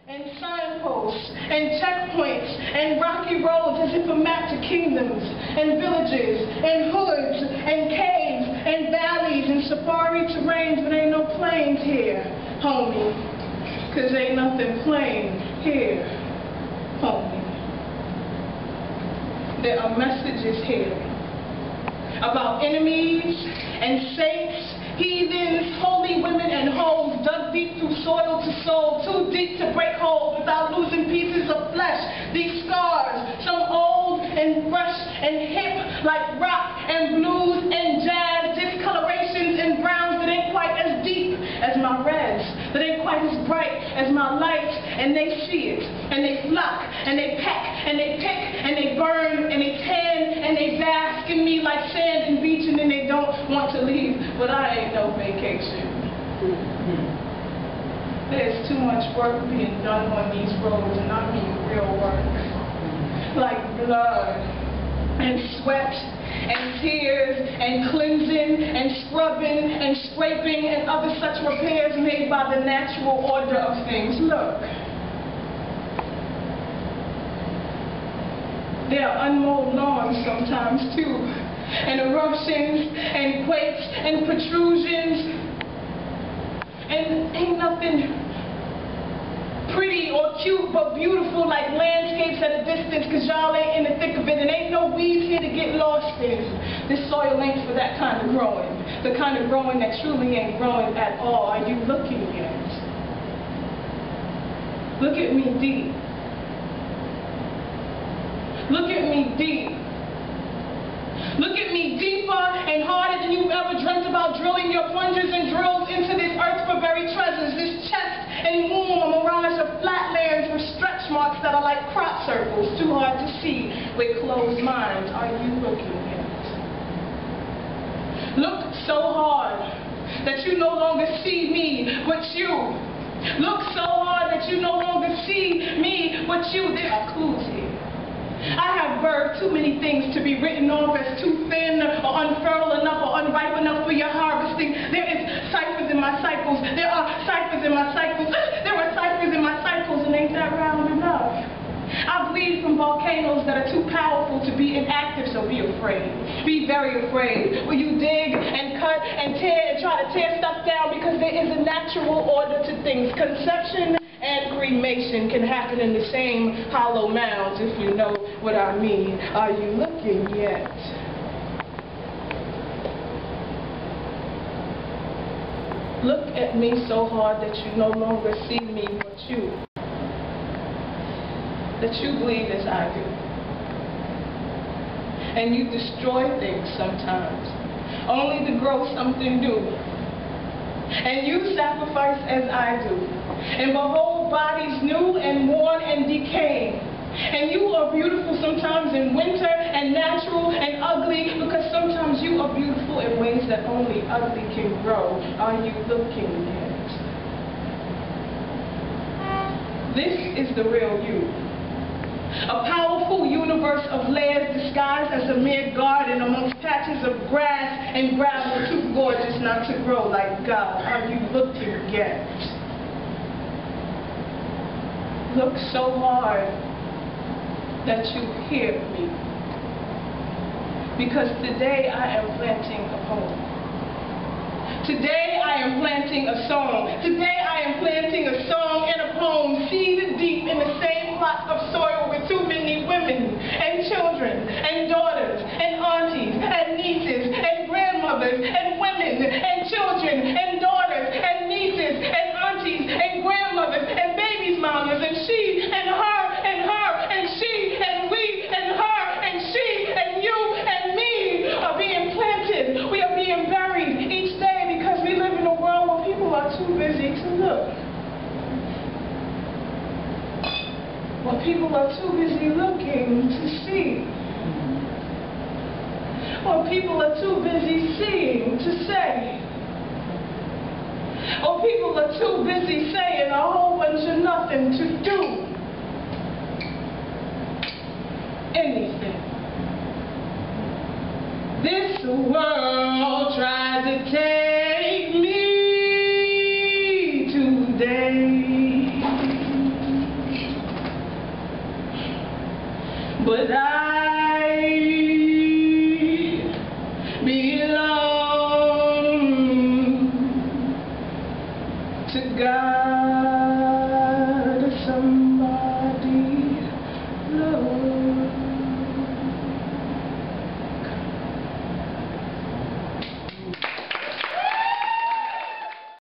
and signposts, and checkpoints, and rocky roads as if a map to kingdoms, and villages, and hoods, and caves, and valleys, and safari terrains, but ain't no plains here, homie, 'cause ain't nothing plain here, homie. There are messages here about enemies, and saints, heathens, holy women, and hoes dug deep through soil to soul, too deep to break holes without losing pieces of flesh. These scars, some old and fresh and hip like rock and blues and jazz, discolorations and browns that ain't quite as deep as my reds, that ain't quite as bright as my lights, and they see it, and they flock, and they peck, and they pick, and they burn, and they tan, and they bask in me like sand and beach, and then they don't want to leave, but I ain't no vacation. There's too much work being done on these roads, and I mean real work, like blood and sweat and tears and cleansing and scrubbing and scraping and other such repairs made by the natural order of things. Look, there are unmowed lawns sometimes too, and eruptions and quakes and protrusions, and ain't nothing pretty or cute but beautiful like landscapes at a distance, 'cause y'all ain't in the thick of it, and ain't no weeds here to get lost in. This soil ain't for that kind of growing, the kind of growing that truly ain't growing at all. Are you looking yet? Look at me deep. Look at me deep. Look at me deeper and harder than you've ever dreamt about drilling your plungers and drills into this earth for buried treasures, this chest and womb, a mirage of flatlands with stretch marks that are like crop circles, too hard to see with closed minds. Are you looking yet? Look so hard that you no longer see me but you. Look so hard that you no longer see me but you. There are clues here. I have birthed too many things to be written off as too thin or unfertile enough or unripe enough for your harvesting. There is ciphers in my cycles. There are ciphers in my cycles. There are ciphers in my cycles, and ain't that round enough? I bleed from volcanoes that are too powerful to be inactive, so be afraid. Be very afraid. Will you dig and cut and tear and try to tear stuff down, because there is a natural order to things. Conception and cremation can happen in the same hollow mounds, if you know what I mean. Are you looking yet? Look at me so hard that you no longer see me but you. That you bleed as I do. And you destroy things sometimes, only to grow something new. And you sacrifice as I do, and behold bodies new and worn and decaying. And you are beautiful sometimes in winter, and natural and ugly, because sometimes you are beautiful in ways that only ugly can grow. Are you looking yet? This is the real you. A powerful universe of layers disguised as a mere garden amongst patches of grass and gravel too gorgeous not to grow like Gala. Are you looking yet? Look so hard that you hear me. Because today I am planting a poem. Today I am planting a song. Today I am planting a song and a poem, seed deep in the same plot of soil with too many women and children and daughters and aunties and nieces and grandmothers and women and children and daughters and nieces and aunties and grandmothers and babies' mamas, and she and her and her and she and we and her and she and you and me are being planted. We are being buried each day, because we live in a world where people are too busy to look. Where people are too busy looking to see. Or people are too busy seeing to say. Or people are too busy saying a whole bunch of nothing to do anything. This world tried to take me today. but I belong to God.